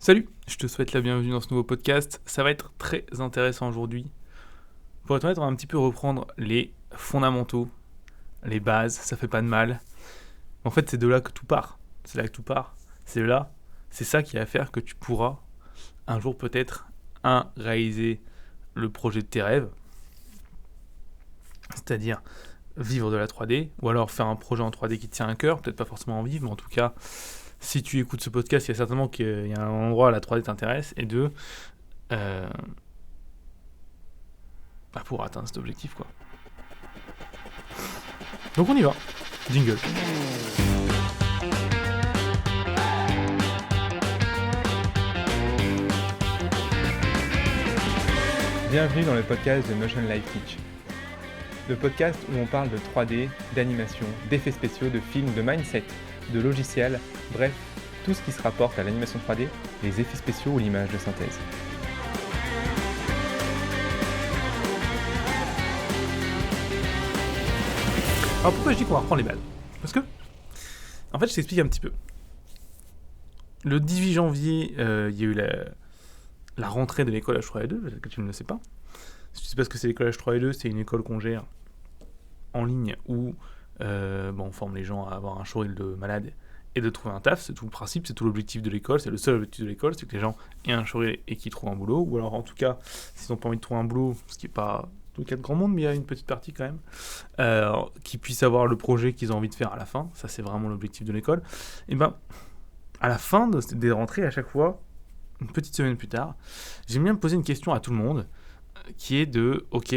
Salut, je te souhaite la bienvenue dans ce nouveau podcast. Ça va être très intéressant aujourd'hui. Pour être honnête, on va un petit peu reprendre les fondamentaux, les bases, ça fait pas de mal. En fait, c'est de là que tout part. C'est là que tout part. C'est ça qui va faire que tu pourras un jour peut-être, réaliser le projet de tes rêves, c'est-à-dire vivre de la 3D, ou alors faire un projet en 3D qui te tient à cœur, peut-être pas forcément en vivre, mais en tout cas, si tu écoutes ce podcast, il y a certainement qu'il y a un endroit où la 3D t'intéresse, et euh, pour atteindre cet objectif, quoi. Donc on y va. Jingle. Bienvenue dans le podcast de Notion Life Teach. Le podcast où on parle de 3D, d'animation, d'effets spéciaux, de films, de mindset, de logiciels, bref, tout ce qui se rapporte à l'animation 3D, les effets spéciaux ou l'image de synthèse. Alors pourquoi je dis qu'on va reprendre les bases ? Parce que, en fait, je t'explique un petit peu. Le 18 janvier, il y a eu la rentrée de l'école H3E2, peut-être que tu ne le sais pas. Si tu ne sais pas ce que c'est l'école H3E2, c'est une école qu'on gère en ligne où on forme les gens à avoir un showreel de malade et de trouver un taf. C'est tout le principe, c'est tout l'objectif de l'école, c'est le seul objectif de l'école, c'est que les gens aient un showreel et qu'ils trouvent un boulot. Ou alors en tout cas, s'ils n'ont pas envie de trouver un boulot, ce qui n'est pas le cas de grand monde, mais il y a une petite partie quand même, qui puissent avoir le projet qu'ils ont envie de faire à la fin. Ça, c'est vraiment l'objectif de l'école. Et ben, à la fin des rentrées, à chaque fois, une petite semaine plus tard, j'aime bien poser une question à tout le monde, qui est de, ok,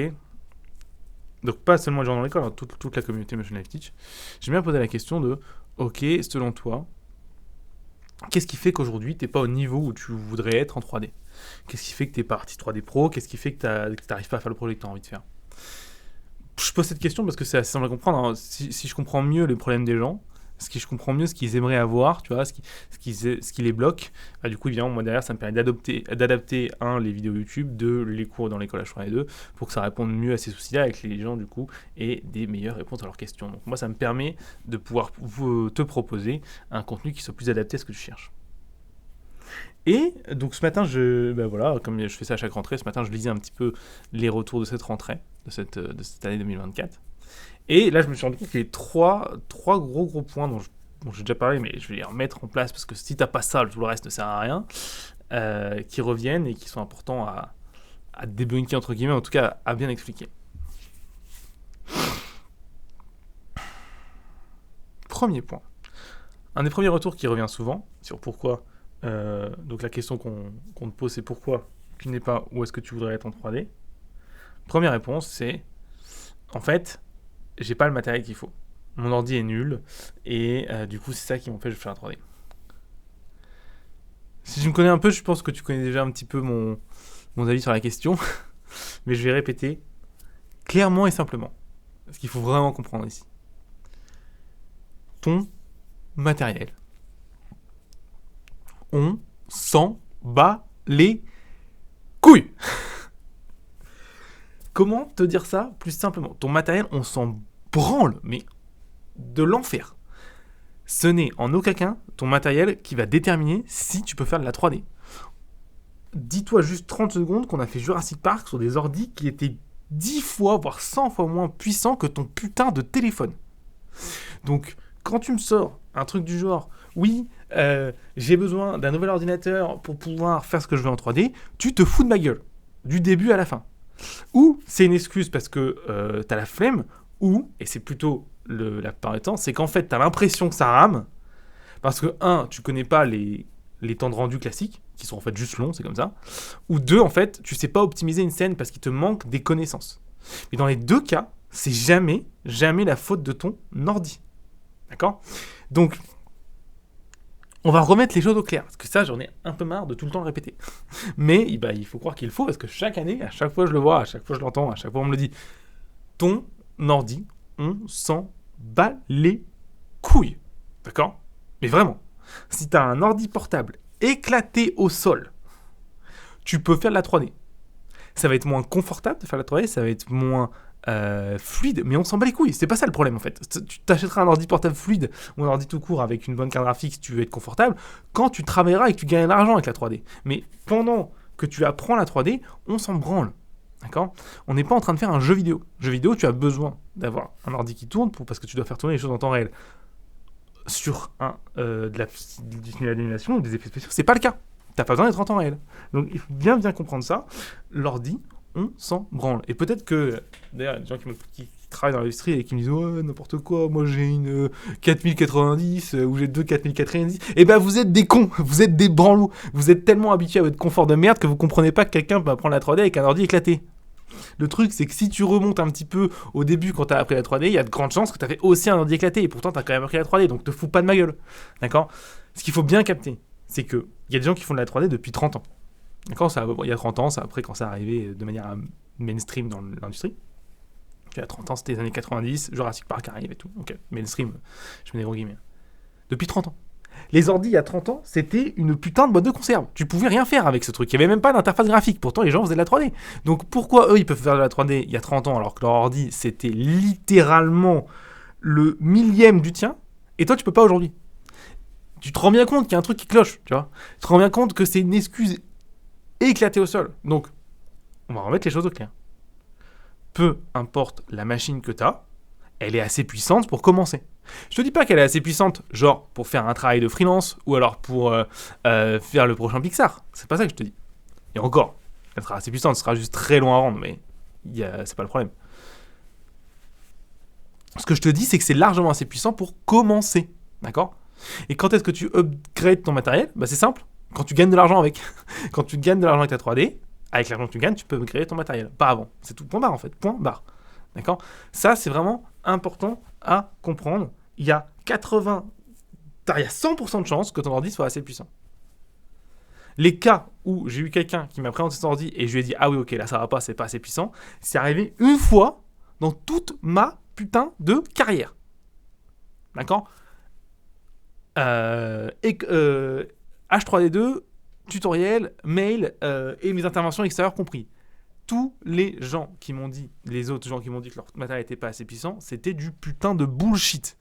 donc pas seulement les gens dans l'école, hein, toute la communauté Notion Life Teach, j'aime bien poser la question de, ok, selon toi, qu'est-ce qui fait qu'aujourd'hui, t'es pas au niveau où tu voudrais être en 3D ? Qu'est-ce qui fait que t'es pas artiste 3D pro ? Qu'est-ce qui fait que t'arrives pas à faire le projet que t'as envie de faire ? Je pose cette question parce que c'est assez simple à comprendre, hein. Si je comprends mieux les problèmes des gens, je comprends mieux ce qu'ils aimeraient avoir, tu vois, ce qui les bloque, bah, du coup, évidemment, moi derrière, ça me permet d'adapter les vidéos YouTube, les cours dans l'école H3E2, pour que ça réponde mieux à ces soucis-là et que les gens, du coup, aient des meilleures réponses à leurs questions. Donc moi, ça me permet de pouvoir te proposer un contenu qui soit plus adapté à ce que tu cherches. Et donc ce matin, comme je fais ça à chaque rentrée, ce matin, je lisais un petit peu les retours de cette rentrée, de cette année 2024. Et là, je me suis rendu compte qu'il y a trois gros points dont j'ai déjà parlé, mais je vais les remettre en place parce que si t'as pas ça, tout le reste ne sert à rien, qui reviennent et qui sont importants à débunker, entre guillemets, en tout cas à bien expliquer. Premier point. Un des premiers retours qui revient souvent sur pourquoi. Donc la question qu'on te pose, c'est pourquoi tu n'es pas où est-ce que tu voudrais être en 3D. Première réponse, c'est en fait, j'ai pas le matériel qu'il faut. Mon ordi est nul et du coup, c'est ça qui m'empêche de faire la 3D. Si tu me connais un peu, je pense que tu connais déjà un petit peu mon avis sur la question, mais je vais répéter clairement et simplement ce qu'il faut vraiment comprendre ici. Ton matériel. On s'en bat les couilles. Comment te dire ça plus simplement ? Ton matériel, on s'en branle, mais de l'enfer. Ce n'est en aucun cas ton matériel qui va déterminer si tu peux faire de la 3D. Dis-toi juste 30 secondes qu'on a fait Jurassic Park sur des ordis qui étaient 10 fois, voire 100 fois moins puissants que ton putain de téléphone. Donc, quand tu me sors un truc du genre, oui, j'ai besoin d'un nouvel ordinateur pour pouvoir faire ce que je veux en 3D, tu te fous de ma gueule, du début à la fin. Ou c'est une excuse parce que t'as la flemme, ou, et c'est plutôt la plupart du temps, c'est qu'en fait t'as l'impression que ça rame, parce que tu connais pas les temps de rendu classiques, qui sont en fait juste longs, c'est comme ça, ou 2, en fait, tu sais pas optimiser une scène parce qu'il te manque des connaissances. Mais dans les deux cas, c'est jamais la faute de ton ordi. D'accord ? Donc, on va remettre les choses au clair, parce que ça, j'en ai un peu marre de tout le temps le répéter. Mais il faut croire qu'il faut, parce que chaque année, à chaque fois je le vois, à chaque fois je l'entends, à chaque fois on me le dit, ton ordi, on s'en bat les couilles. D'accord ? Mais vraiment, si tu as un ordi portable éclaté au sol, tu peux faire de la 3D. Ça va être moins confortable de faire de la 3D, ça va être moins fluide, mais on s'en bat les couilles, c'est pas ça le problème en fait. Tu t'achèteras un ordi portable fluide ou un ordi tout court avec une bonne carte graphique si tu veux être confortable quand tu travailleras et que tu gagnes de l'argent avec la 3D. Mais pendant que tu apprends la 3D, on s'en branle. D'accord ? On n'est pas en train de faire un jeu vidéo. Jeu vidéo, tu as besoin d'avoir un ordi qui tourne parce que tu dois faire tourner les choses en temps réel. Sur du cinéma d'animation ou des effets spéciaux, c'est pas le cas. T'as pas besoin d'être en temps réel. Donc il faut bien comprendre ça. L'ordi, on s'en branle. Et peut-être que, d'ailleurs, il y a des gens qui travaillent dans l'industrie et qui me disent ouais, n'importe quoi, moi j'ai une 4090 ou j'ai deux 4090. Et ben vous êtes des cons, vous êtes des branlous. Vous êtes tellement habitués à votre confort de merde que vous comprenez pas que quelqu'un peut apprendre la 3D avec un ordi éclaté. Le truc, c'est que si tu remontes un petit peu au début quand t'as appris la 3D, il y a de grandes chances que t'as fait aussi un ordi éclaté et pourtant t'as quand même appris la 3D, donc te fous pas de ma gueule. D'accord ? Ce qu'il faut bien capter, c'est qu'il y a des gens qui font de la 3D depuis 30 ans. D'accord ? Il y a 30 ans, c'est après quand ça arrivait de manière mainstream dans l'industrie. Il y a 30 ans, c'était les années 90, Jurassic Park arrive et tout. Ok, mainstream, je mets des gros guillemets. Depuis 30 ans. Les ordi, il y a 30 ans, c'était une putain de boîte de conserve. Tu pouvais rien faire avec ce truc. Il n'y avait même pas d'interface graphique. Pourtant, les gens faisaient de la 3D. Donc, pourquoi eux, ils peuvent faire de la 3D il y a 30 ans alors que leur ordi, c'était littéralement le millième du tien et toi, tu peux pas aujourd'hui. Tu te rends bien compte qu'il y a un truc qui cloche, tu vois. Tu te rends bien compte que c'est une excuse éclatée au sol. Donc, on va remettre les choses au clair. Peu importe la machine que tu as, elle est assez puissante pour commencer. Je te dis pas qu'elle est assez puissante, genre pour faire un travail de freelance ou alors pour faire le prochain Pixar. C'est pas ça que je te dis. Et encore, elle sera assez puissante, ce sera juste très long à rendre, mais c'est pas le problème. Ce que je te dis, c'est que c'est largement assez puissant pour commencer. D'accord ? Et quand est-ce que tu upgrades ton matériel ? Bah c'est simple, quand tu gagnes de l'argent avec. Quand tu gagnes de l'argent avec ta 3D, avec l'argent que tu gagnes, tu peux upgrader ton matériel. Pas avant. C'est tout, point barre en fait. Point barre. D'accord ? Ça, c'est vraiment important à comprendre. Il y a 100% de chances que ton ordi soit assez puissant. Les cas où j'ai eu quelqu'un qui m'a présenté son ordi et je lui ai dit « Ah oui, ok, là ça va pas, c'est pas assez puissant », c'est arrivé une fois dans toute ma putain de carrière. D'accord ? H3D2, tutoriel, mail et mes interventions extérieures compris. Tous les gens qui m'ont dit, les autres gens qui m'ont dit que leur matériel n'était pas assez puissant, c'était du putain de bullshit.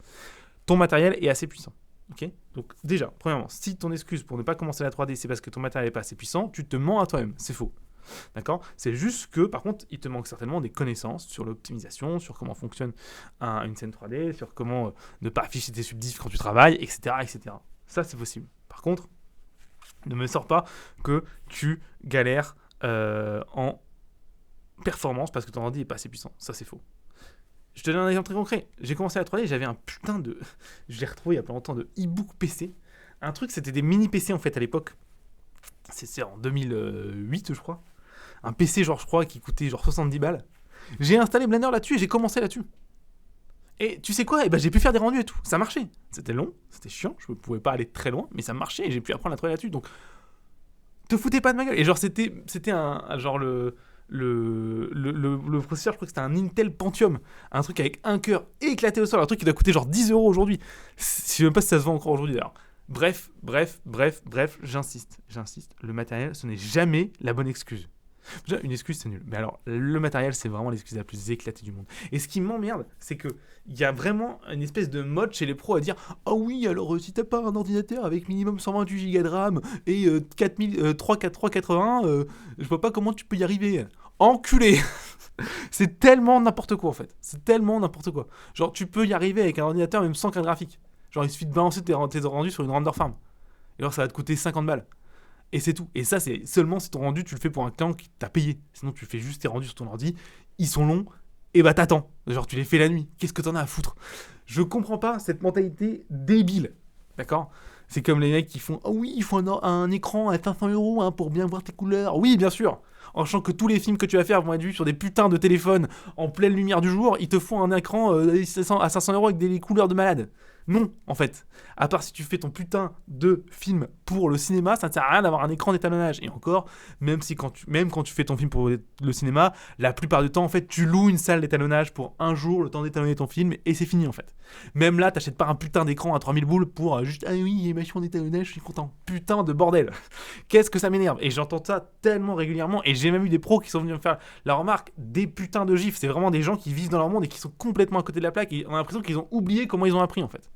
Ton matériel est assez puissant. Okay ? Donc déjà, premièrement, si ton excuse pour ne pas commencer la 3D, c'est parce que ton matériel n'est pas assez puissant, tu te mens à toi-même, c'est faux. D'accord ? C'est juste que, par contre, il te manque certainement des connaissances sur l'optimisation, sur comment fonctionne une scène 3D, sur comment ne pas afficher tes subdifs quand tu travailles, etc., etc. Ça, c'est possible. Par contre, ne me sors pas que tu galères en performance parce que ton ordi n'est pas assez puissant. Ça, c'est faux. Je te donne un exemple très concret. J'ai commencé la 3D, j'avais un putain de... Je l'ai retrouvé il y a pas longtemps, de e-book PC. Un truc, c'était des mini PC en fait à l'époque. C'est en 2008, je crois. Un PC, genre, je crois, qui coûtait genre 70 balles. J'ai installé Blender là-dessus et j'ai commencé là-dessus. Et tu sais quoi ? Eh ben, j'ai pu faire des rendus et tout. Ça marchait. C'était long, c'était chiant, je ne pouvais pas aller très loin, mais ça marchait et j'ai pu apprendre à travailler là-dessus. Donc, te foutez pas de ma gueule. Et genre, c'était genre le processeur, je crois que c'était un Intel Pentium, un truc avec un cœur éclaté au sol, un truc qui doit coûter genre 10 € aujourd'hui. Je sais même pas si ça se vend encore aujourd'hui d'ailleurs. Bref, j'insiste. Le matériel, ce n'est jamais la bonne excuse. Déjà, une excuse, c'est nul. Mais alors, le matériel, c'est vraiment l'excuse la plus éclatée du monde. Et ce qui m'emmerde, c'est qu'il y a vraiment une espèce de mode chez les pros à dire « Ah oui, alors si t'as pas un ordinateur avec minimum 128 Go de RAM et 380, je vois pas comment tu peux y arriver. » Enculé. C'est tellement n'importe quoi, en fait. C'est tellement n'importe quoi. Genre, tu peux y arriver avec un ordinateur même sans carte graphique. Genre, il suffit de balancer tes rendus sur une render farm. Et alors, ça va te coûter 50 balles. Et c'est tout. Et ça, c'est seulement si ton rendu, tu le fais pour un client qui t'a payé. Sinon, tu fais juste tes rendus sur ton ordi. Ils sont longs. Et bah, t'attends. Genre, tu les fais la nuit. Qu'est-ce que t'en as à foutre ? Je comprends pas cette mentalité débile. D'accord ? C'est comme les mecs qui font « Ah oui, il faut un écran à 500 € pour bien voir tes couleurs. » Oui, bien sûr. En sachant que tous les films que tu vas faire vont être vus sur des putains de téléphones en pleine lumière du jour, ils te font un écran à 500 € avec des couleurs de malade. Non, en fait. À part si tu fais ton putain de film pour le cinéma, ça ne sert à rien d'avoir un écran d'étalonnage. Et encore, même quand tu fais ton film pour le cinéma, la plupart du temps, en fait, tu loues une salle d'étalonnage pour un jour, le temps d'étalonner ton film, et c'est fini, en fait. Même là, t'achètes pas un putain d'écran à 3000 boules pour juste ah oui, il y a une machine d'étalonnage, je suis content. Putain de bordel. Qu'est-ce que ça m'énerve. Et j'entends ça tellement régulièrement, et j'ai même eu des pros qui sont venus me faire la remarque, des putains de gifs. C'est vraiment des gens qui vivent dans leur monde et qui sont complètement à côté de la plaque, et on a l'impression qu'ils ont oublié comment ils ont appris, en fait.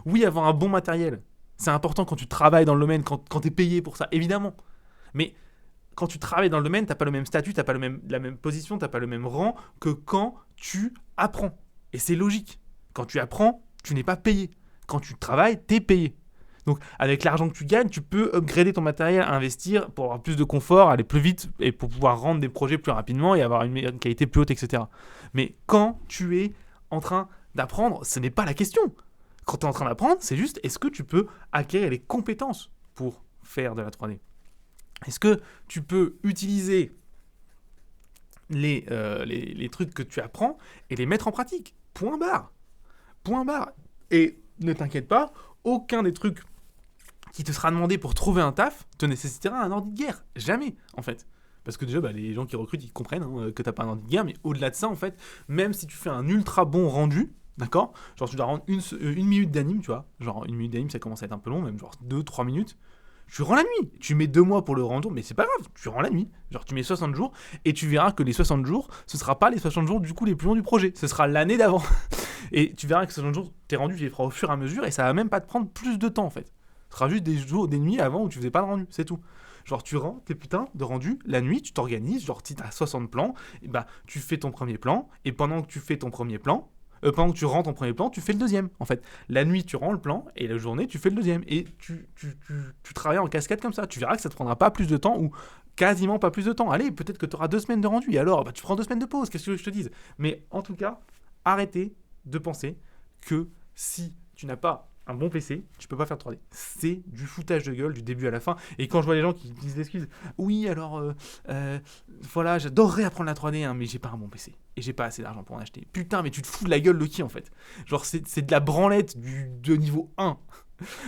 Oui, avoir un bon matériel, c'est important quand tu travailles dans le domaine, quand t'es payé pour ça, évidemment. Mais quand tu travailles dans le domaine, t'as pas le même statut, t'as pas la même position, t'as pas le même rang que quand tu apprends. Et c'est logique. Quand tu apprends, tu n'es pas payé. Quand tu travailles, t'es payé. Donc, avec l'argent que tu gagnes, tu peux upgrader ton matériel, investir pour avoir plus de confort, aller plus vite et pour pouvoir rendre des projets plus rapidement et avoir une qualité plus haute, etc. Mais quand tu es en train d'apprendre, ce n'est pas la question. Quand tu es en train d'apprendre, c'est juste est-ce que tu peux acquérir les compétences pour faire de la 3D ? Est-ce que tu peux utiliser les trucs que tu apprends et les mettre en pratique ? Point barre. Point barre. Et ne t'inquiète pas, aucun des trucs qui te sera demandé pour trouver un taf te nécessitera un ordi de guerre. Jamais, en fait. Parce que déjà, les gens qui recrutent, ils comprennent que tu n'as pas un ordi de guerre, mais au-delà de ça, en fait, même si tu fais un ultra bon rendu, d'accord ? Genre, tu dois rendre une minute d'anime, tu vois. Genre, une minute d'anime, ça commence à être un peu long, même genre 2-3 minutes. Tu rends la nuit. Tu mets 2 mois pour le rendre, mais c'est pas grave, tu rends la nuit. Genre, tu mets 60 jours, et tu verras que les 60 jours, ce sera pas les 60 jours, du coup, les plus longs du projet. Ce sera l'année d'avant. Et tu verras que ces 60 jours, tes rendus, tu les feras au fur et à mesure, et ça va même pas te prendre plus de temps, en fait. Ce sera juste des nuits avant où tu faisais pas de rendu, c'est tout. Genre, tu rends tes putains de rendus la nuit, tu t'organises, genre, si t'as 60 plans, et bah, tu fais ton premier plan, et pendant que tu fais ton premier plan, pendant que tu rends ton premier plan, tu fais le deuxième, en fait. La nuit, tu rends le plan, et la journée, tu fais le deuxième. Et tu travailles en cascade comme ça. Tu verras que ça te prendra pas plus de temps, ou quasiment pas plus de temps. Allez, peut-être que tu auras 2 semaines de rendu, et alors, bah, tu prends 2 semaines de pause, qu'est-ce que je te dise ? Mais en tout cas, arrêtez de penser que si tu n'as pas un bon PC, tu peux pas faire 3D. C'est du foutage de gueule du début à la fin. Et quand je vois les gens qui disent l'excuse, oui, alors, voilà, j'adorerais apprendre la 3D, hein, mais j'ai pas un bon PC. Et j'ai pas assez d'argent pour en acheter. Putain, mais tu te fous de la gueule de qui, en fait ? Genre, c'est de la branlette de niveau 1.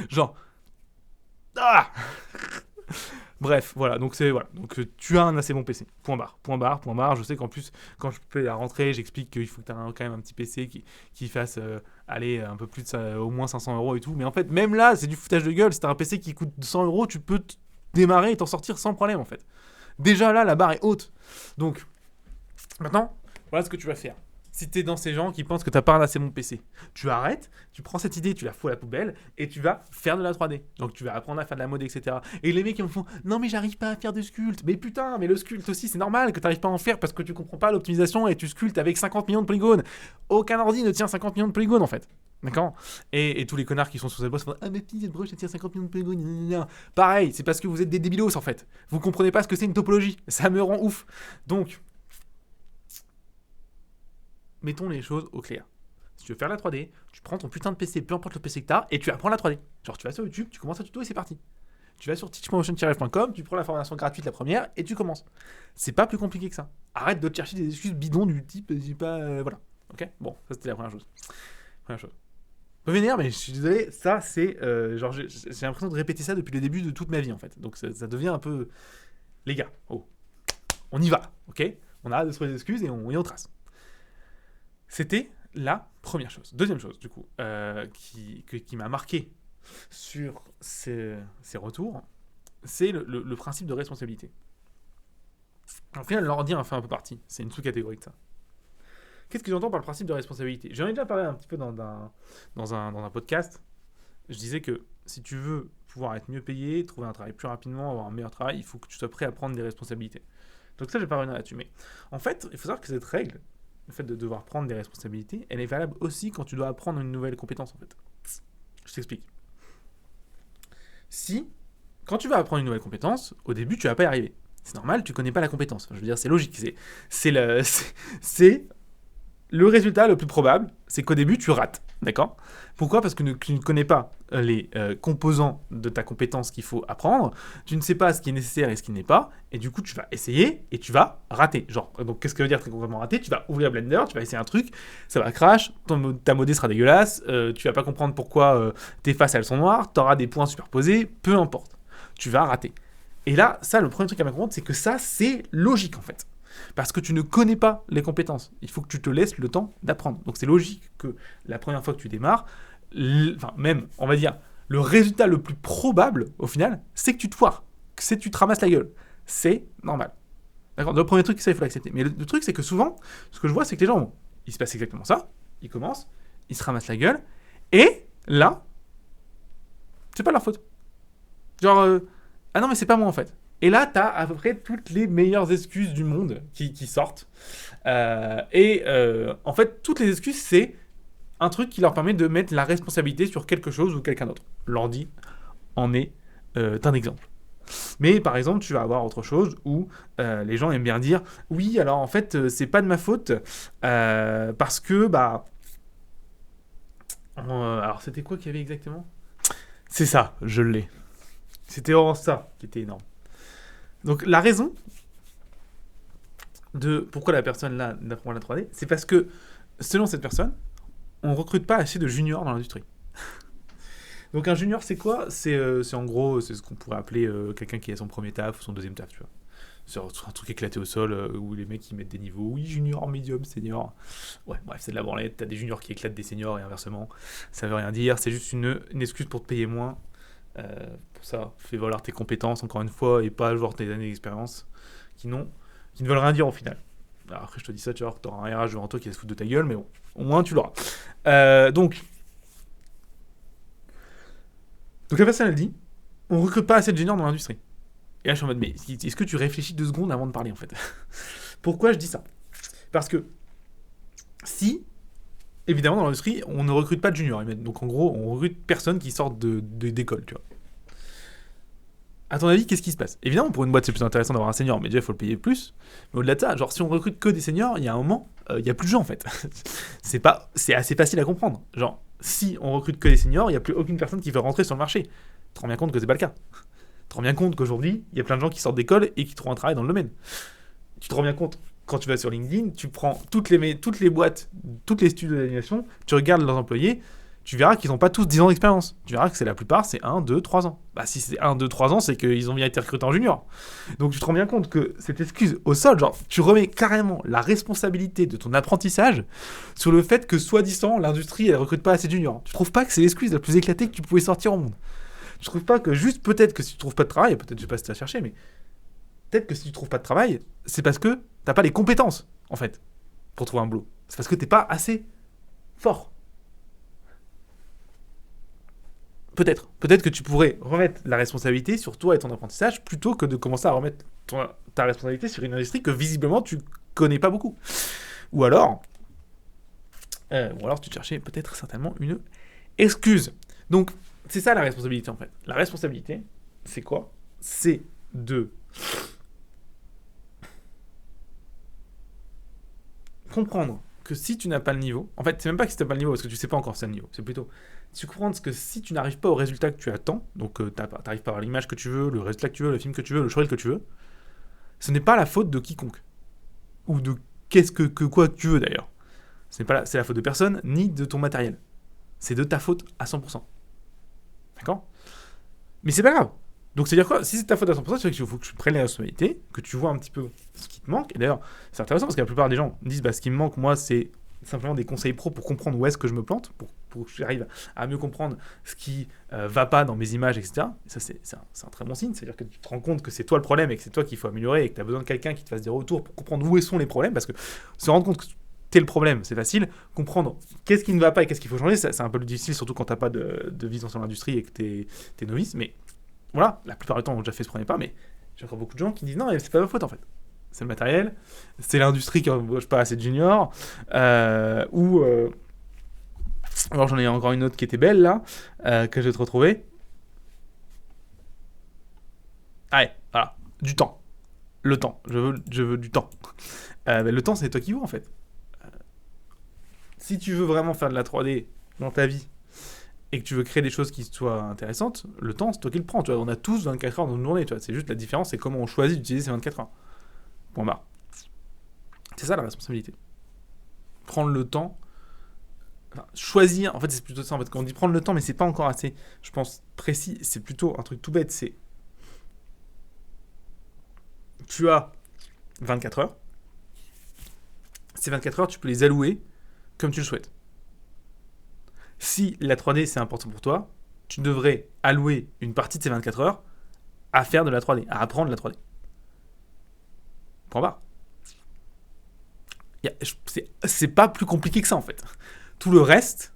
Genre, ah Bref, voilà, donc tu as un assez bon PC. Point barre. Je sais qu'en plus, quand je fais la rentrée, j'explique qu'il faut que tu aies quand même un petit PC qui fasse aller un peu plus de ça, au moins 500 € et tout. Mais en fait, même là, c'est du foutage de gueule. Si tu as un PC qui coûte 100 €, tu peux démarrer et t'en sortir sans problème, en fait. Déjà là, la barre est haute. Donc, maintenant, voilà ce que tu vas faire. Si t'es dans ces gens qui pensent que t'as pas un assez bon PC, tu arrêtes, tu prends cette idée, tu la fous à la poubelle et tu vas faire de la 3D. Donc tu vas apprendre à faire de la mode, etc. Et les mecs ils me font non mais j'arrive pas à faire de sculpte. Mais putain, mais le sculpte aussi c'est normal que t'arrives pas à en faire parce que tu comprends pas l'optimisation et tu sculptes avec 50 millions de polygones. Aucun ordi ne tient 50 millions de polygones en fait. D'accord ? Et tous les connards qui sont sur cette boîte font ah mais petit cette broche elle tient 50 millions de polygones. Pareil, c'est parce que vous êtes des débilos en fait. Vous comprenez pas ce que c'est une topologie. Ça me rend ouf. Donc mettons les choses au clair. Si tu veux faire la 3D, tu prends ton putain de PC, peu importe le PC que t'as, et tu apprends la 3D. Genre tu vas sur YouTube, tu commences un tuto et c'est parti. Tu vas sur teachmotion-f.com, tu prends la formation gratuite la première et tu commences. C'est pas plus compliqué que ça. Arrête de te chercher des excuses bidons du type j'ai pas voilà. OK ? Bon, ça c'était la première chose. Peu vénère, mais je suis désolé, ça c'est genre j'ai l'impression de répéter ça depuis le début de toute ma vie en fait. Donc ça devient un peu les gars, on y va, OK ? On arrête de se trouver des excuses et on trace. C'était la première chose. Deuxième chose, du coup, qui m'a marqué sur ces retours, c'est le principe de responsabilité. En final, l'ordi en fait un peu partie. C'est une sous-catégorie de ça. Qu'est-ce que j'entends par le principe de responsabilité ? J'en ai déjà parlé un petit peu dans un podcast. Je disais que si tu veux pouvoir être mieux payé, trouver un travail plus rapidement, avoir un meilleur travail, il faut que tu sois prêt à prendre des responsabilités. Donc ça, je vais pas revenir là-dessus. Mais en fait, il faut savoir que cette règle, le fait de devoir prendre des responsabilités, elle est valable aussi quand tu dois apprendre une nouvelle compétence, en fait. Je t'explique. Quand tu vas apprendre une nouvelle compétence, au début, tu vas pas y arriver. C'est normal, tu connais pas la compétence. Enfin, je veux dire, c'est logique. C'est le résultat le plus probable, c'est qu'au début, tu rates. D'accord ? Pourquoi ? Parce que tu ne connais pas les composants de ta compétence qu'il faut apprendre, tu ne sais pas ce qui est nécessaire et ce qui n'est pas, et du coup, tu vas essayer et tu vas rater. Donc, qu'est-ce que veut dire très concrètement rater ? Tu vas ouvrir Blender, tu vas essayer un truc, ça va crash, ta modée sera dégueulasse, tu vas pas comprendre pourquoi tes faces elles sont noires, tu auras des points superposés, peu importe. tu vas rater. Et là, ça, le premier truc à bien comprendre, c'est que ça, c'est logique en fait. Parce que tu ne connais pas les compétences. Il faut que tu te laisses le temps d'apprendre. Donc c'est logique que la première fois que tu démarres, même, on va dire, le résultat le plus probable, au final, c'est que tu te foires. C'est que tu te ramasses la gueule. C'est normal. D'accord. Donc, le premier truc, ça, il faut l'accepter. Mais le truc, c'est que souvent, ce que je vois, c'est que les gens, il se passe exactement ça. Ils commencent, ils se ramassent la gueule. Et là, c'est pas leur faute. Genre, ah non, mais c'est pas moi en fait. Et là, t'as à peu près toutes les meilleures excuses du monde qui sortent. En fait, toutes les excuses, c'est un truc qui leur permet de mettre la responsabilité sur quelque chose ou quelqu'un d'autre. L'ordi en est un exemple. Mais par exemple, tu vas avoir autre chose où les gens aiment bien dire oui, alors en fait, c'est pas de ma faute parce que alors c'était quoi qu'il y avait exactement ? C'est ça, je l'ai. C'était vraiment ça qui était énorme. Donc la raison de pourquoi la personne là n'apprend la 3D, c'est parce que selon cette personne, on recrute pas assez de juniors dans l'industrie. Donc un junior, c'est quoi ? C'est en gros, c'est ce qu'on pourrait appeler quelqu'un qui a son premier taf ou son deuxième taf, tu vois. C'est un truc éclaté au sol où les mecs ils mettent des niveaux, oui, junior, medium, senior. Ouais, bref, c'est de la branlette. T'as des juniors qui éclatent des seniors et inversement. Ça veut rien dire, c'est juste une excuse pour te payer moins. Pour ça, fais valoir tes compétences encore une fois et pas genre tes années d'expérience qui ne veulent rien dire au final. Alors après, je te dis ça, tu vois, t'auras un RH devant toi qui va se foutre de ta gueule, mais bon, au moins tu l'auras. Donc la personne elle dit, on recrute pas assez de juniors dans l'industrie. Et là je suis en mode, mais est-ce que tu réfléchis 2 secondes avant de parler en fait ? Pourquoi je dis ça ? Parce que si, évidemment dans l'industrie, on ne recrute pas de juniors. Donc en gros, on recrute personne qui sortent d'école, tu vois. À ton avis, qu'est-ce qui se passe ? Évidemment, pour une boîte, c'est plus intéressant d'avoir un senior, mais déjà, il faut le payer plus. Mais au-delà de ça, genre, si on recrute que des seniors, il y a un moment, il n'y a plus de gens, en fait. C'est assez facile à comprendre. Genre, si on recrute que des seniors, il n'y a plus aucune personne qui veut rentrer sur le marché. Tu te rends bien compte que c'est pas le cas. Tu te rends bien compte qu'aujourd'hui, il y a plein de gens qui sortent d'école et qui trouvent un travail dans le domaine. Tu te rends bien compte, quand tu vas sur LinkedIn, tu prends toutes les boîtes, toutes les studios d'animation, tu regardes leurs employés, tu verras qu'ils n'ont pas tous 10 ans d'expérience. Tu verras que la plupart, c'est 1, 2, 3 ans. Bah, si c'est 1, 2, 3 ans, c'est qu'ils ont bien été recrutés en junior. Donc, tu te rends bien compte que cette excuse au sol, genre, tu remets carrément la responsabilité de ton apprentissage sur le fait que, soi-disant, l'industrie, elle recrute pas assez de juniors. Tu trouves pas que c'est l'excuse la plus éclatée que tu pouvais sortir au monde ? Tu trouves pas que juste, peut-être que si tu trouves pas de travail, peut-être, je sais pas si tu as cherché, mais peut-être que si tu trouves pas de travail, c'est parce que t'as pas les compétences, en fait, pour trouver un boulot. C'est parce que t'es pas assez fort. Peut-être que tu pourrais remettre la responsabilité sur toi et ton apprentissage plutôt que de commencer à remettre ta responsabilité sur une industrie que visiblement tu connais pas beaucoup. Ou alors tu te cherchais peut-être certainement une excuse. Donc c'est ça la responsabilité en fait. La responsabilité, c'est quoi ? C'est de comprendre que si tu n'as pas le niveau, en fait c'est même pas que si tu n'as pas le niveau parce que tu sais pas encore si tu as le niveau, c'est plutôt tu comprends que si tu n'arrives pas au résultat que tu attends, donc tu n'arrives pas à avoir l'image que tu veux, le résultat que tu veux, le film que tu veux, le showreel que tu veux, ce n'est pas la faute de quiconque. Ou de quoi que tu veux d'ailleurs. C'est la faute de personne, ni de ton matériel. C'est de ta faute à 100%. D'accord ? Mais c'est pas grave. Donc c'est-à-dire quoi ? Si c'est ta faute à 100%, c'est qu'il faut que tu prennes les responsabilités, que tu vois un petit peu ce qui te manque. Et d'ailleurs, c'est intéressant parce que la plupart des gens disent ce qui me manque, moi, c'est simplement des conseils pro pour comprendre où est-ce que je me plante, pour que j'arrive à mieux comprendre ce qui va pas dans mes images, etc. Et ça, c'est un très bon signe. C'est-à-dire que tu te rends compte que c'est toi le problème et que c'est toi qu'il faut améliorer et que tu as besoin de quelqu'un qui te fasse des retours pour comprendre où sont les problèmes. Parce que se rendre compte que t'es le problème, c'est facile. Comprendre qu'est-ce qui ne va pas et qu'est-ce qu'il faut changer, c'est un peu difficile, surtout quand t'as pas de vision sur l'industrie et que t'es novice. Mais voilà, la plupart du temps, on a déjà fait ce premier pas. Mais j'ai encore beaucoup de gens qui disent non, c'est pas ma faute en fait. C'est le matériel, c'est l'industrie qui n'embauche pas assez de juniors, alors j'en ai encore une autre qui était belle là, que je vais te retrouver. Allez, voilà, du temps. Le temps, je veux du temps. Le temps, c'est toi qui veux en fait. Si tu veux vraiment faire de la 3D dans ta vie et que tu veux créer des choses qui soient intéressantes, le temps, c'est toi qui le prends. Tu vois, on a tous 24 heures dans une journée. Tu vois, c'est juste la différence, c'est comment on choisit d'utiliser ces 24 heures. Point barre. C'est ça la responsabilité. Prendre le temps, choisir, en fait c'est plutôt ça en fait, quand on dit prendre le temps, mais c'est pas encore assez, je pense, précis, c'est plutôt un truc tout bête, c'est tu as 24 heures. Ces 24 heures, tu peux les allouer comme tu le souhaites. Si la 3D, c'est important pour toi, tu devrais allouer une partie de ces 24 heures à faire de la 3D, à apprendre la 3D. Point barre. C'est pas plus compliqué que ça, en fait. Tout le reste,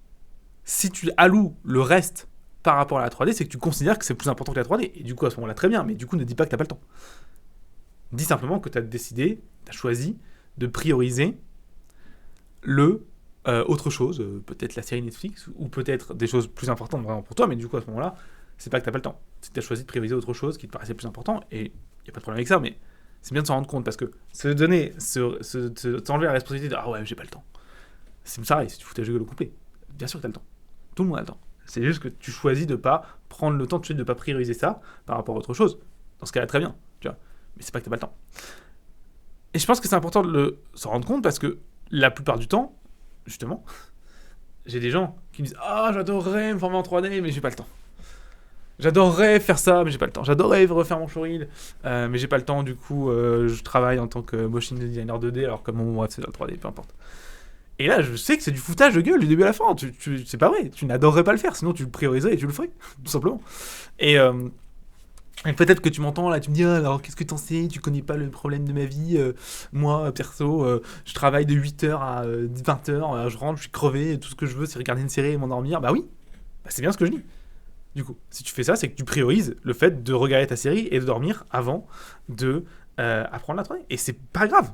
si tu alloues le reste par rapport à la 3D, c'est que tu considères que c'est plus important que la 3D. Et du coup, à ce moment-là, très bien. Mais du coup, ne dis pas que t'as pas le temps. Dis simplement que t'as décidé, t'as choisi de prioriser autre chose, peut-être la série Netflix, ou peut-être des choses plus importantes vraiment pour toi, mais du coup, à ce moment-là, c'est pas que t'as pas le temps. C'est que t'as choisi de prioriser autre chose qui te paraissait plus important, et y a pas de problème avec ça, mais c'est bien de s'en rendre compte, parce que t'enlever la responsabilité de « Ah ouais, j'ai pas le temps ». C'est pareil, c'est du foutage de gueule au complet. Bien sûr que t'as le temps. Tout le monde a le temps. C'est juste que tu choisis de pas prendre le temps, de pas prioriser ça par rapport à autre chose. Dans ce cas-là, très bien, tu vois. Mais c'est pas que t'as pas le temps. Et je pense que c'est important de s'en rendre compte, parce que la plupart du temps, justement, j'ai des gens qui me disent « Ah, j'adorerais me former en 3D, mais j'ai pas le temps. J'adorerais faire ça, mais j'ai pas le temps. J'adorerais refaire mon showreel, mais j'ai pas le temps. Du coup, je travaille en tant que motion designer 2D, alors que mon bref, c'est la 3D, peu importe. » Et là, je sais que c'est du foutage de gueule du début à la fin. C'est pas vrai. Tu n'adorerais pas le faire, sinon tu le prioriserais et tu le ferais, tout simplement. Et peut-être que tu m'entends là, tu me dis ah, alors qu'est-ce que t'en sais, tu connais pas le problème de ma vie, moi perso, je travaille de 8h à 20h, je rentre, je suis crevé, tout ce que je veux c'est regarder une série et m'endormir. Bah oui, bah, c'est bien ce que je dis. Du coup, si tu fais ça, c'est que tu priorises le fait de regarder ta série et de dormir avant de apprendre la 3D. Et c'est pas grave,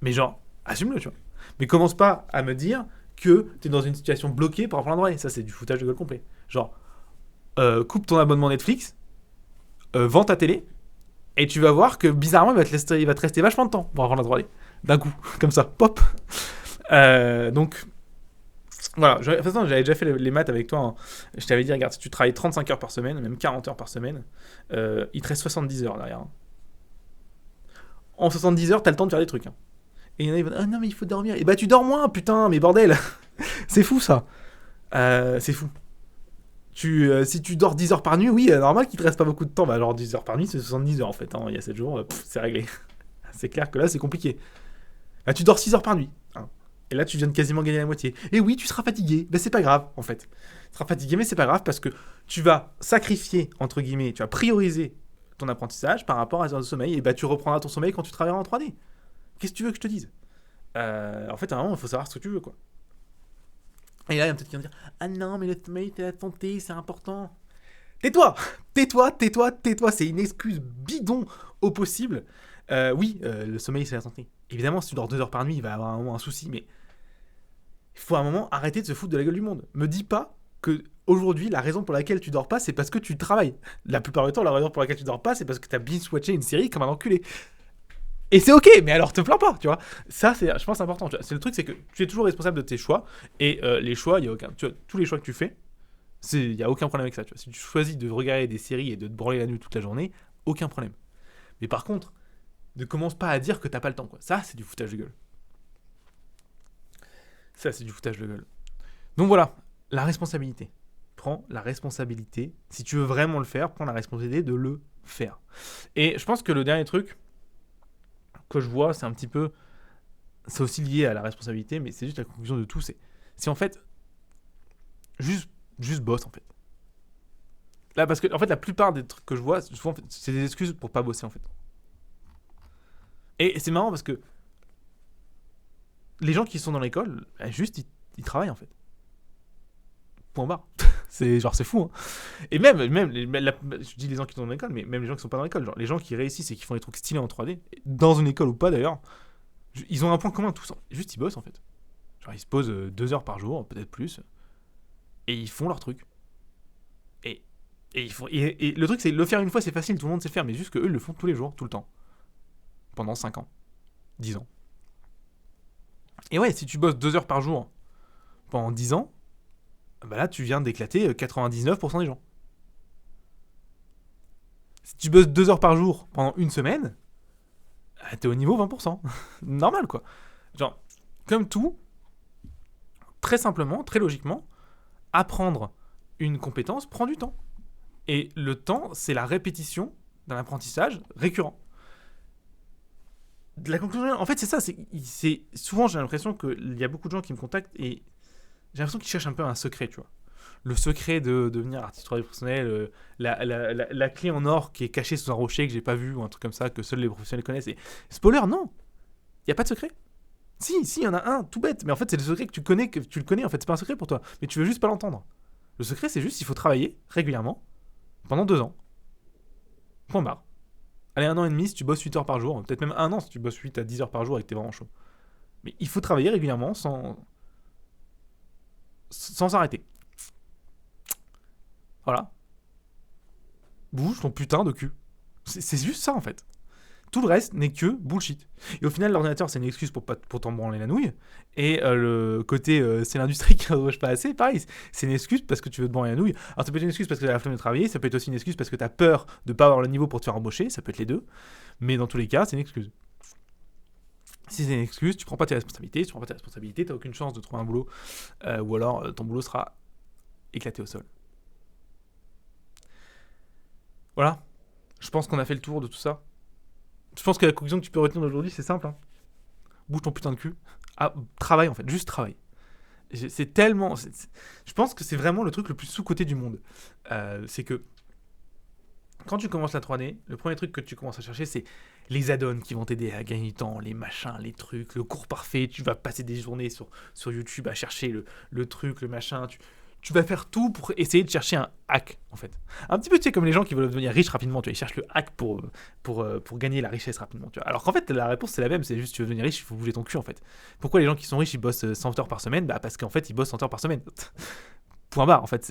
mais genre, assume-le, tu vois. Mais commence pas à me dire que t'es dans une situation bloquée pour apprendre la 3D. Ça, c'est du foutage de gueule complet. Genre, coupe ton abonnement Netflix, vends ta télé, et tu vas voir que bizarrement, il va te rester vachement de temps pour apprendre la 3D. D'un coup, comme ça, pop. Donc, voilà. De toute façon, j'avais déjà fait les maths avec toi. Hein. Je t'avais dit, regarde, si tu travailles 35 heures par semaine, même 40 heures par semaine, il te reste 70 heures derrière. Hein. En 70 heures, t'as le temps de faire des trucs. Hein. Et il y en a qui vont ah non, mais il faut dormir. Et bah, tu dors moins, putain, mais bordel. C'est fou, ça. C'est fou. Si tu dors 10 heures par nuit, oui, normal qu'il te reste pas beaucoup de temps. Bah, genre 10 heures par nuit, c'est 70 heures en fait. Hein. Il y a 7 jours, c'est réglé. C'est clair que là, c'est compliqué. Bah, tu dors 6 heures par nuit. Hein. Et là, tu viens de quasiment gagner la moitié. Et oui, tu seras fatigué. Bah, c'est pas grave, en fait. Tu seras fatigué, mais c'est pas grave parce que tu vas sacrifier, entre guillemets, tu vas prioriser ton apprentissage par rapport à tes heures de sommeil. Et bah, tu reprendras ton sommeil quand tu travailleras en 3D. Qu'est-ce que tu veux que je te dise En fait, à un moment, il faut savoir ce que tu veux, quoi. Et là, il y a peut-être qui vont dire ah non, mais le sommeil, c'est la santé, c'est important. Tais-toi. C'est une excuse bidon au possible. Oui, le sommeil, c'est la santé. Évidemment, si tu dors 2 heures par nuit, il va y avoir un moment un souci, mais il faut à un moment arrêter de se foutre de la gueule du monde. Me dis pas que aujourd'hui, la raison pour laquelle tu dors pas, c'est parce que tu travailles. La plupart du temps, la raison pour laquelle tu dors pas, c'est parce que t'as binge-watché une série comme un enculé. Et c'est ok, mais alors te plains pas, tu vois. Ça, c'est, je pense, important. Tu vois. C'est le truc, c'est que tu es toujours responsable de tes choix. Et les choix, il y a aucun. Tu vois, tous les choix que tu fais, il y a aucun problème avec ça. Tu vois. Si tu choisis de regarder des séries et de te branler la nuit toute la journée, aucun problème. Mais par contre, ne commence pas à dire que t'as pas le temps, quoi. Ça, c'est du foutage de gueule. Donc voilà, la responsabilité. Prends la responsabilité. Si tu veux vraiment le faire, prends la responsabilité de le faire. Et je pense que le dernier truc que je vois, c'est un petit peu, c'est aussi lié à la responsabilité, mais c'est juste la conclusion de tout, c'est en fait juste bosse en fait. Là, parce que en fait, la plupart des trucs que je vois, souvent, c'est des excuses pour pas bosser en fait. Et c'est marrant parce que les gens qui sont dans l'école, juste ils travaillent en fait. Point barre. C'est fou. Hein. Et même je dis les gens qui sont dans l'école, mais même les gens qui sont pas dans l'école, genre les gens qui réussissent et qui font des trucs stylés en 3D, dans une école ou pas d'ailleurs, ils ont un point commun tous. Juste ils bossent en fait. Genre ils se posent 2 heures par jour, peut-être plus, et ils font leur truc. Et le truc c'est le faire une fois c'est facile, tout le monde sait faire, mais juste que eux le font tous les jours, tout le temps. Pendant 5 ans, 10 ans. Et ouais, si tu bosses 2 heures par jour pendant 10 ans, bah là, tu viens d'éclater 99% des gens. Si tu bosses 2 heures par jour pendant une semaine, t'es au niveau 20%. Normal, quoi. Genre, comme tout, très simplement, très logiquement, apprendre une compétence prend du temps. Et le temps, c'est la répétition d'un apprentissage récurrent. la conclusion, en fait, c'est ça. C'est souvent, j'ai l'impression qu'il y a beaucoup de gens qui me contactent et j'ai l'impression qu'ils cherchent un peu un secret, tu vois. Le secret de devenir artiste 3D professionnel, la clé en or qui est cachée sous un rocher que j'ai pas vu ou un truc comme ça que seuls les professionnels connaissent. Et spoiler, non, il y a pas de secret. Si, il y en a un, tout bête. Mais en fait, c'est le secret que tu le connais. En fait, c'est pas un secret pour toi, mais tu veux juste pas l'entendre. Le secret, c'est juste, il faut travailler régulièrement pendant 2 ans. Point barre. Allez, 1 an et demi si tu bosses 8 heures par jour, peut-être même 1 an si tu bosses 8 à 10 heures par jour et que t'es vraiment chaud. Mais il faut travailler régulièrement sans arrêter. Voilà. Bouge ton putain de cul. C'est juste ça en fait. Tout le reste n'est que bullshit. Et au final, l'ordinateur, c'est une excuse pour t'en branler la nouille. Et le côté, c'est l'industrie qui n'embauche pas assez, pareil, c'est une excuse parce que tu veux te branler la nouille. Alors, ça peut être une excuse parce que tu as la flemme de travailler, ça peut être aussi une excuse parce que tu as peur de ne pas avoir le niveau pour te faire embaucher, ça peut être les deux. Mais dans tous les cas, c'est une excuse. Si c'est une excuse, tu prends pas tes responsabilités. Si tu prends pas tes responsabilités, tu n'as aucune chance de trouver un boulot. Ou alors, ton boulot sera éclaté au sol. Voilà. Je pense qu'on a fait le tour de tout ça. Je pense que la conclusion que tu peux retenir d'aujourd'hui, c'est simple. Hein. Bouge ton putain de cul. Ah, travaille en fait, juste travaille. C'est tellement. Je pense que c'est vraiment le truc le plus sous-coté du monde. C'est que quand tu commences la 3D, le premier truc que tu commences à chercher, c'est les add-ons qui vont t'aider à gagner du temps, les machins, les trucs, le cours parfait. Tu vas passer des journées sur YouTube à chercher le truc, le machin. Tu vas faire tout pour essayer de chercher un hack, en fait. Un petit peu, tu sais, comme les gens qui veulent devenir riches rapidement, tu vois, ils cherchent le hack pour gagner la richesse rapidement, tu vois. Alors qu'en fait, la réponse, c'est la même, c'est juste, tu veux devenir riche, il faut bouger ton cul, en fait. Pourquoi les gens qui sont riches, ils bossent 100 heures par semaine ? Bah, parce qu'en fait, ils bossent 100 heures par semaine. Point barre, en fait,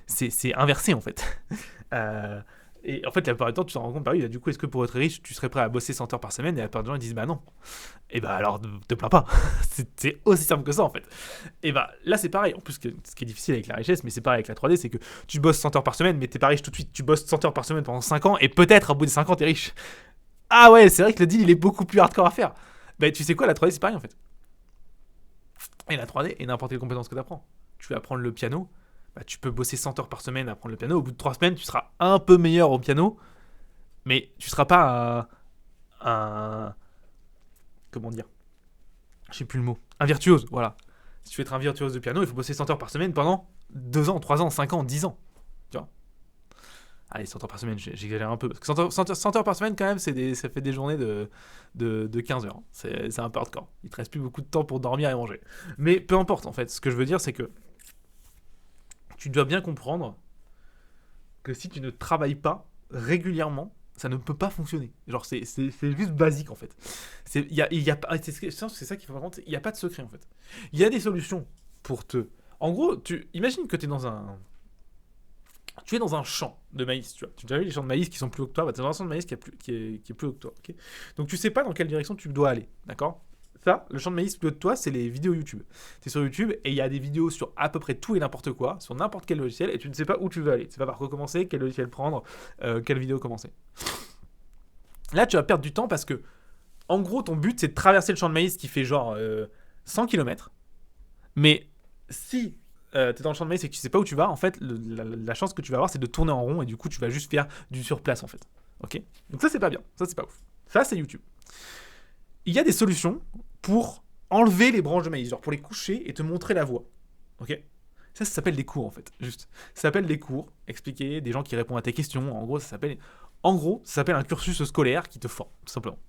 c'est inversé, en fait. Et en fait, la plupart du temps, tu t'en rends compte, bah oui, du coup, est-ce que pour être riche, tu serais prêt à bosser 100 heures par semaine ? Et la plupart des gens, ils disent, bah non. Et bah alors, te plains pas. C'est aussi simple que ça, en fait. Et bah là, c'est pareil. En plus, ce qui est difficile avec la richesse, mais c'est pareil avec la 3D, c'est que tu bosses 100 heures par semaine, mais t'es pas riche tout de suite. Tu bosses 100 heures par semaine pendant 5 ans, et peut-être, au bout des 5 ans, t'es riche. Ah ouais, c'est vrai que le deal, il est beaucoup plus hardcore à faire. Bah tu sais quoi, la 3D, c'est pareil, en fait. Et la 3D, et n'importe quelle compétence que t'apprends. Tu veux apprendre le piano, bah, tu peux bosser 100 heures par semaine à apprendre le piano. Au bout de 3 semaines, tu seras un peu meilleur au piano, mais tu seras pas un comment dire, je sais plus le mot, un virtuose, voilà. Si tu veux être un virtuose de piano, il faut bosser 100 heures par semaine pendant 2 ans, 3 ans, 5 ans, 10 ans, tu vois. Allez, 100 heures par semaine, j'exagère un peu, parce que 100 heures par semaine, quand même, ça fait des journées de 15 heures. C'est un peu hardcore. Il te reste plus beaucoup de temps pour dormir et manger. Mais peu importe, en fait, ce que je veux dire, c'est que tu dois bien comprendre que si tu ne travailles pas régulièrement, ça ne peut pas fonctionner. Genre, c'est juste basique, en fait. C'est ça qu'il faut comprendre, il n'y a pas de secret, en fait. Il y a des solutions pour te... En gros, imagine que tu es dans un champ de maïs, tu vois. Tu as vu les champs de maïs qui sont plus hauts que toi, bah, tu es dans un champ de maïs qui est plus haut que toi, ok. Donc tu sais pas dans quelle direction tu dois aller, d'accord. Ça, le champ de maïs plus haut de toi, c'est les vidéos YouTube. Tu es sur YouTube et il y a des vidéos sur à peu près tout et n'importe quoi, sur n'importe quel logiciel, et tu ne sais pas où tu veux aller. Tu sais pas par quoi commencer, quel logiciel prendre, quelle vidéo commencer. Là, tu vas perdre du temps parce que, en gros, ton but, c'est de traverser le champ de maïs qui fait genre 100 km. Mais si t'es dans le champ de maïs et que tu sais pas où tu vas, en fait, la chance que tu vas avoir, c'est de tourner en rond et du coup, tu vas juste faire du surplace, en fait. Ok. Donc ça, c'est pas bien. Ça, c'est pas ouf. Ça, c'est YouTube. Il y a des solutions pour enlever les branches de maïs, genre pour les coucher et te montrer la voie. Ok. Ça s'appelle des cours, en fait. Juste. Ça s'appelle des cours, expliquer, des gens qui répondent à tes questions. En gros, ça s'appelle un cursus scolaire qui te forme, tout simplement.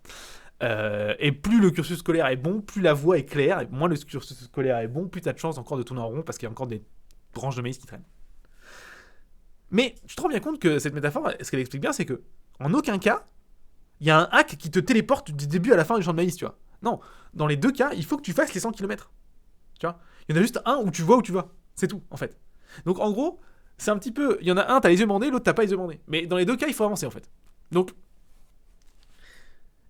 Et plus le cursus scolaire est bon, plus la voie est claire, et moins le cursus scolaire est bon, plus tu as de chance encore de tourner en rond parce qu'il y a encore des branches de maïs qui traînent. Mais tu te rends bien compte que cette métaphore, ce qu'elle explique bien, c'est que en aucun cas, il y a un hack qui te téléporte du début à la fin du champ de maïs, tu vois. Non, dans les deux cas, il faut que tu fasses les 100 km. Tu vois, il y en a juste un où tu vois où tu vas. C'est tout, en fait. Donc en gros, c'est un petit peu... Il y en a un, t'as les yeux bandés, l'autre, t'as pas les yeux bandés. Mais dans les deux cas, il faut avancer, en fait. Donc...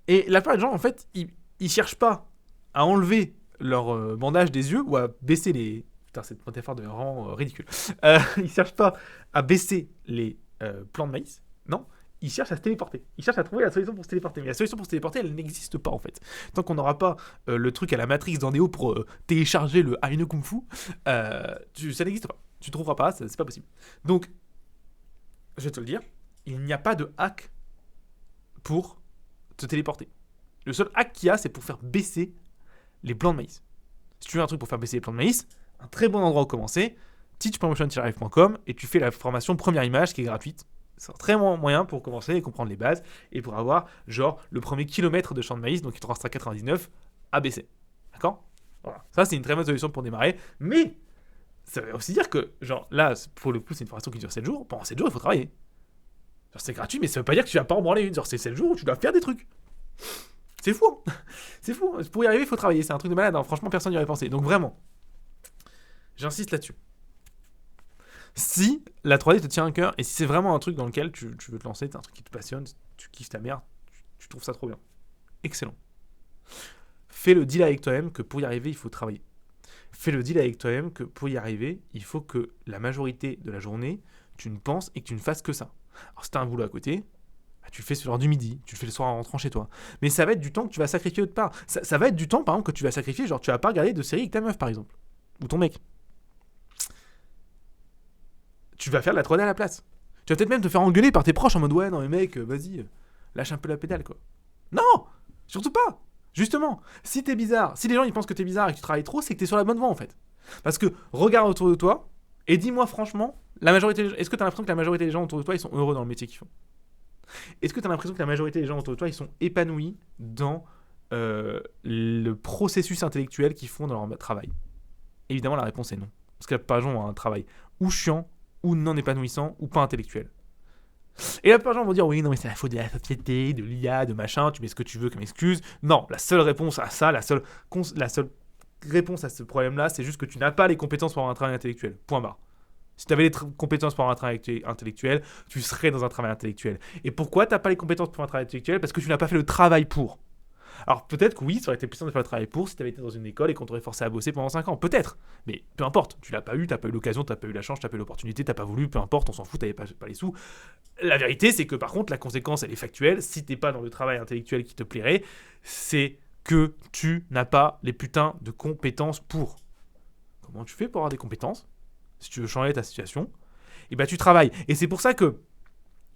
Et la plupart des gens, en fait, ils cherchent pas à enlever leur bandage des yeux ou à baisser les... Putain, cette métaphore de rend ridicule. Ils cherchent pas à baisser les plants de maïs. Non, ils cherchent à se téléporter. Ils cherchent à trouver la solution pour se téléporter. Mais la solution pour se téléporter, elle n'existe pas, en fait. Tant qu'on n'aura pas le truc à la Matrix dans Neo pour télécharger le Aino Kung Fu, ça n'existe pas. Tu ne trouveras pas, c'est pas possible. Donc, je vais te le dire, il n'y a pas de hack pour te téléporter. Le seul hack qu'il y a, c'est pour faire baisser les plans de maïs. Si tu veux un truc pour faire baisser les plans de maïs, un très bon endroit où commencer, teach.motion-live.com et tu fais la formation première image qui est gratuite. C'est un très bon moyen pour commencer et comprendre les bases et pour avoir genre le premier kilomètre de champ de maïs, donc il te restera 99 à baisser. D'accord ? Voilà. Ça, c'est une très bonne solution pour démarrer. Mais ça veut aussi dire que, genre là, pour le coup, c'est une formation qui dure 7 jours. Pendant 7 jours, il faut travailler. Genre, c'est gratuit, mais ça veut pas dire que tu vas pas en branler une. Genre, c'est 7 jours où tu dois faire des trucs. C'est fou, hein. C'est fou. Pour y arriver, il faut travailler. C'est un truc de malade, hein. Franchement, personne n'y aurait pensé. Donc vraiment, j'insiste là-dessus. Si la 3D te tient à cœur et si c'est vraiment un truc dans lequel tu veux te lancer, c'est un truc qui te passionne, tu kiffes ta mère, tu trouves ça trop bien. Excellent. Fais le deal avec toi-même que pour y arriver, il faut travailler. Fais le deal avec toi-même que pour y arriver, il faut que la majorité de la journée, tu ne penses et que tu ne fasses que ça. Alors si tu as un boulot à côté, bah, tu le fais sur l'heure du midi, tu le fais le soir en rentrant chez toi. Mais ça va être du temps que tu vas sacrifier autre part. Ça va être du temps, par exemple, que tu vas sacrifier, genre tu vas pas regarder de série avec ta meuf, par exemple. Ou ton mec. Tu vas faire de la 3D à la place. Tu vas peut-être même te faire engueuler par tes proches en mode ouais, non mais mec, vas-y, lâche un peu la pédale quoi. Non, surtout pas. Justement, si t'es bizarre, si les gens ils pensent que t'es bizarre et que tu travailles trop, c'est que t'es sur la bonne voie en fait. Parce que regarde autour de toi et dis-moi franchement, est-ce que t'as l'impression que la majorité des gens autour de toi ils sont heureux dans le métier qu'ils font ? Est-ce que t'as l'impression que la majorité des gens autour de toi ils sont épanouis dans le processus intellectuel qu'ils font dans leur travail ? Évidemment la réponse est non. Parce que la plupart des gens ont un travail ou chiant, ou non épanouissant, ou pas intellectuel. Et la plupart des gens vont dire oui, non, mais c'est la faute de la société, de l'IA, de machin, tu mets ce que tu veux comme excuse. Non, la seule réponse à ça, la seule réponse à ce problème-là, c'est juste que tu n'as pas les compétences pour avoir un travail intellectuel. Point barre. Si tu avais les compétences pour avoir un travail intellectuel, tu serais dans un travail intellectuel. Et pourquoi tu n'as pas les compétences pour un travail intellectuel ? Parce que tu n'as pas fait le travail pour. Alors peut-être que oui, ça aurait été plus simple de faire le travail pour si tu avais été dans une école et qu'on t'aurait forcé à bosser pendant 5 ans. Peut-être. Mais peu importe. Tu l'as pas eu, tu n'as pas eu l'occasion, tu n'as pas eu la chance, tu n'as pas eu l'opportunité, tu n'as pas voulu, peu importe, on s'en fout, tu n'avais pas les sous. La vérité, c'est que par contre, la conséquence, elle est factuelle. Si tu n'es pas dans le travail intellectuel qui te plairait, c'est que tu n'as pas les putains de compétences pour. Comment tu fais pour avoir des compétences ? Si tu veux changer ta situation, et ben tu travailles. Et c'est pour ça que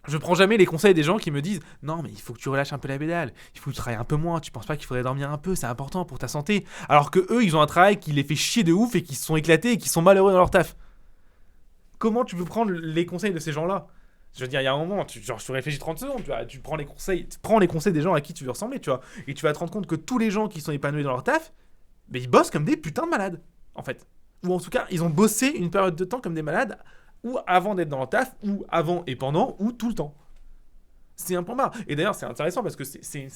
je prends jamais les conseils des gens qui me disent « Non, mais il faut que tu relâches un peu la pédale. Il faut que tu travailles un peu moins. Tu penses pas qu'il faudrait dormir un peu ? C'est important pour ta santé. » Alors que eux, ils ont un travail qui les fait chier de ouf et qui se sont éclatés et qui sont malheureux dans leur taf. Comment tu peux prendre les conseils de ces gens-là ? Je veux dire, il y a un moment, tu réfléchis 30 secondes, tu prends les conseils des gens à qui tu veux ressembler, tu vois. Et tu vas te rendre compte que tous les gens qui sont épanouis dans leur taf, ben, ils bossent comme des putains de malades, en fait. Ou en tout cas, ils ont bossé une période de temps comme des malades, ou avant d'être dans le taf, ou avant et pendant, ou tout le temps. C'est un point barre. Et d'ailleurs, c'est intéressant parce que c'est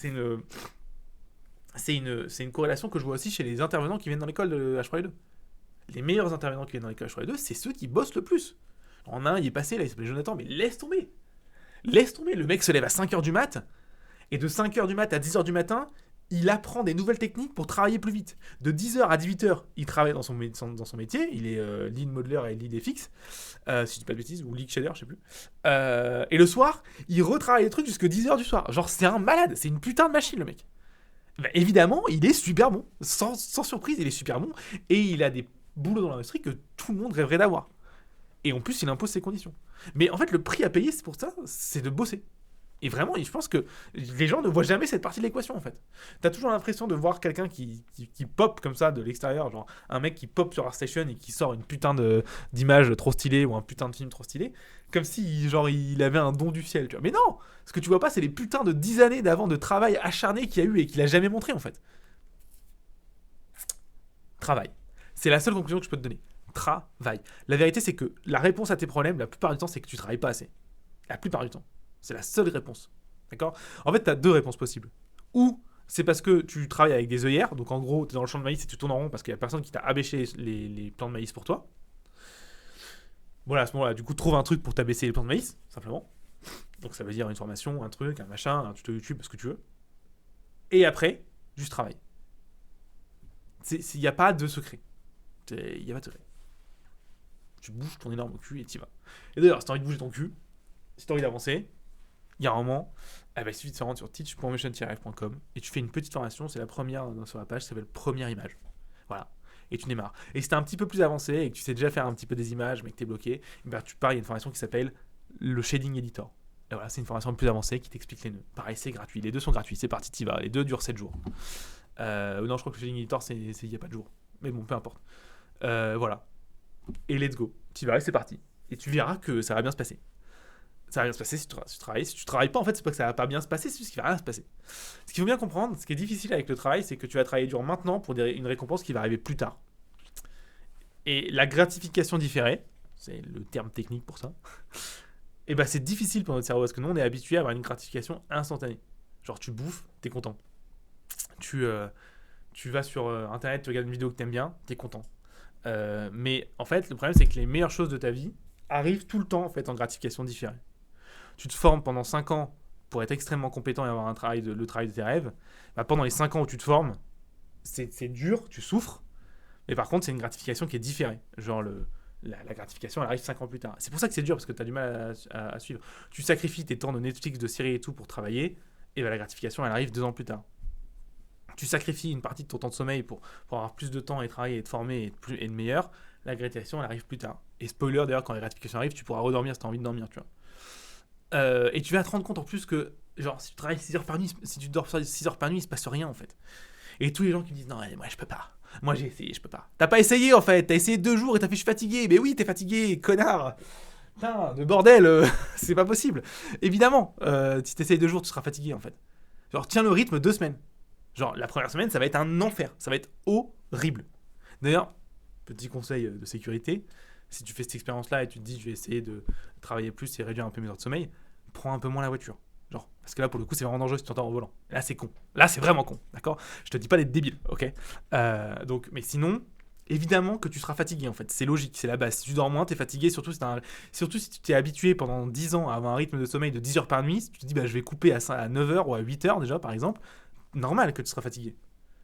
une corrélation que je vois aussi chez les intervenants qui viennent dans l'école de H3E2. Les meilleurs intervenants qui viennent dans l'école H3E2, c'est ceux qui bossent le plus. En un, il est passé, là, il s'appelle Jonathan, mais laisse tomber. Laisse tomber. Le mec se lève à 5h du mat, et de 5h du mat à 10h du matin, il apprend des nouvelles techniques pour travailler plus vite. De 10h à 18h, il travaille dans son métier. Il est lead modeler et lead FX, si je dis pas de bêtises, ou lead shader, je sais plus. Et le soir, il retravaille les trucs jusqu'à 10h du soir. Genre, c'est un malade, c'est une putain de machine, le mec. Bah, évidemment, il est super bon. Sans surprise, il est super bon. Et il a des boulots dans l'industrie que tout le monde rêverait d'avoir. Et en plus, il impose ses conditions. Mais en fait, le prix à payer, c'est pour ça, c'est de bosser. Et vraiment, je pense que les gens ne voient jamais cette partie de l'équation, en fait. T'as toujours l'impression de voir quelqu'un qui pop comme ça de l'extérieur, genre un mec qui pop sur ArtStation et qui sort une putain d'image trop stylée ou un putain de film trop stylé, comme si genre il avait un don du ciel, tu vois. Mais non, ce que tu vois pas, c'est les putains de 10 années d'avant de travail acharné qu'il y a eu et qu'il a jamais montré, en fait. Travail. C'est la seule conclusion que je peux te donner. Travail. La vérité, c'est que la réponse à tes problèmes, la plupart du temps, c'est que tu travailles pas assez. La plupart du temps. C'est la seule réponse. D'accord ? En fait, tu as deux réponses possibles. Ou c'est parce que tu travailles avec des œillères, donc en gros, tu es dans le champ de maïs et tu tournes en rond parce qu'il n'y a personne qui t'a abêché les plants de maïs pour toi. Voilà, à ce moment-là, du coup, trouve un truc pour t'abaisser les plants de maïs, simplement. Donc ça veut dire une formation, un truc, un machin, un tuto YouTube, ce que tu veux. Et après, juste travail. Il n'y a pas de secret. Il n'y a pas de secret. Tu bouges ton énorme cul et t'y vas. Et d'ailleurs, si t'as envie de bouger ton cul, si t'as envie d'avancer, il y a un moment, il suffit de se rendre sur teach.motion-live.com et tu fais une petite formation, c'est la première sur la page, ça s'appelle première image. Voilà. Et tu démarres. Et si t'es un petit peu plus avancé et que tu sais déjà faire un petit peu des images mais que t'es bloqué, ben tu pars, il y a une formation qui s'appelle le shading editor. Et voilà, c'est une formation plus avancée qui t'explique les nœuds. Pareil, c'est gratuit. Les deux sont gratuits. C'est parti, t'y vas. Les deux durent 7 jours. Non, je crois que le Shading Editor, il n'y a pas de jours. Mais bon, peu importe. Voilà. Et let's go. T'y vas et c'est parti. Et tu verras que ça va bien se passer. Ça va bien se passer si tu travailles. Si tu travailles pas, en fait, c'est pas que ça va pas bien se passer, c'est juste qu'il va rien se passer. Ce qu'il faut bien comprendre, ce qui est difficile avec le travail, c'est que tu vas travailler dur maintenant pour une récompense qui va arriver plus tard. Et la gratification différée, c'est le terme technique pour ça, et bah c'est difficile pour notre cerveau parce que nous on est habitué à avoir une gratification instantanée. Genre tu bouffes, t'es content. Tu vas sur internet, tu regardes une vidéo que t'aimes bien, t'es content. Mais en fait, le problème c'est que les meilleures choses de ta vie arrivent tout le temps en fait en gratification différée. Tu te formes pendant 5 ans pour être extrêmement compétent et avoir le travail de tes rêves. Bah, pendant les 5 ans où tu te formes, c'est dur, tu souffres. Mais par contre, c'est une gratification qui est différée. Genre, la gratification, elle arrive 5 ans plus tard. C'est pour ça que c'est dur, parce que tu as du mal à suivre. Tu sacrifies tes temps de Netflix, de séries et tout pour travailler, et ben la gratification, elle arrive 2 ans plus tard. Tu sacrifies une partie de ton temps de sommeil pour avoir plus de temps et travailler, et te former et être meilleur. La gratification, elle arrive plus tard. Et spoiler, d'ailleurs, quand la gratification arrive, tu pourras redormir si tu as envie de dormir, tu vois. Et tu vas te rendre compte en plus que, genre, si tu travailles 6 heures par nuit, si tu dors 6 heures par nuit, il se passe rien, en fait. Et tous les gens qui me disent, non, moi, je peux pas. Moi j'ai essayé, je peux pas. T'as pas essayé en fait, t'as essayé 2 jours et t'as fait je suis fatigué. Mais oui, t'es fatigué, connard. Putain, de bordel, c'est pas possible. Évidemment, si t'essayes 2 jours, tu seras fatigué en fait. Genre, tiens le rythme 2 semaines. Genre, la première semaine, ça va être un enfer. Ça va être horrible. D'ailleurs, petit conseil de sécurité, si tu fais cette expérience-là et tu te dis je vais essayer de travailler plus et réduire un peu mes heures de sommeil, prends un peu moins la voiture. Genre, parce que là, pour le coup, c'est vraiment dangereux si tu entends au volant. Là, c'est con. Là, c'est vraiment con, d'accord ? Je te dis pas d'être débile, ok ? Donc, mais sinon, évidemment que tu seras fatigué, en fait. C'est logique, c'est la base. Si tu dors moins, t'es fatigué, surtout si tu t'es habitué pendant 10 ans à avoir un rythme de sommeil de 10 heures par nuit, si tu te dis, bah, je vais couper à 9 heures ou à 8 heures déjà, par exemple, normal que tu seras fatigué.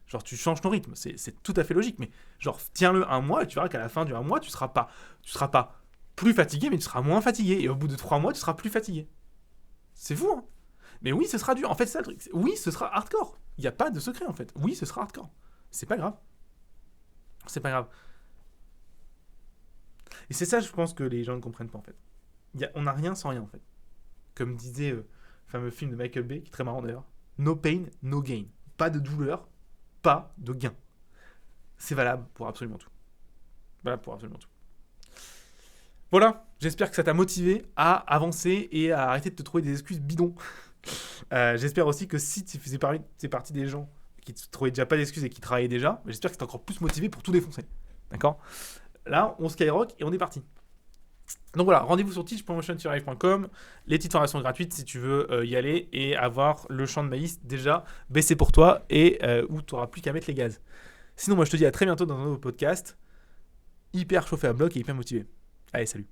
Genre, tu changes ton rythme, c'est tout à fait logique, mais genre, tiens-le un mois et tu verras qu'à la fin du un mois, tu seras pas plus fatigué, mais tu seras moins fatigué. Et au bout de 3 mois, tu seras plus fatigué. C'est fou, hein ? Mais oui, ce sera dur. En fait, c'est ça le truc. Oui, ce sera hardcore. Il n'y a pas de secret, en fait. Oui, ce sera hardcore. C'est pas grave. C'est pas grave. Et c'est ça, je pense, que les gens ne comprennent pas, en fait. On n'a rien sans rien, en fait. Comme disait le fameux film de Michael Bay, qui est très marrant d'ailleurs. No pain, no gain. Pas de douleur, pas de gain. C'est valable pour absolument tout. Valable pour absolument tout. Voilà, j'espère que ça t'a motivé à avancer et à arrêter de te trouver des excuses bidons. J'espère aussi que si tu faisais partie des gens qui ne trouvaient déjà pas d'excuses et qui travaillaient déjà, j'espère que tu es encore plus motivé pour tout défoncer. D'accord ? Là, on skyrock et on est parti. Donc voilà, rendez-vous sur teachpromotion-live.com, les petites formations gratuites si tu veux y aller et avoir le champ de maïs déjà baissé pour toi et où tu n'auras plus qu'à mettre les gaz. Sinon, moi je te dis à très bientôt dans un nouveau podcast, hyper chauffé à bloc et hyper motivé. Allez, salut.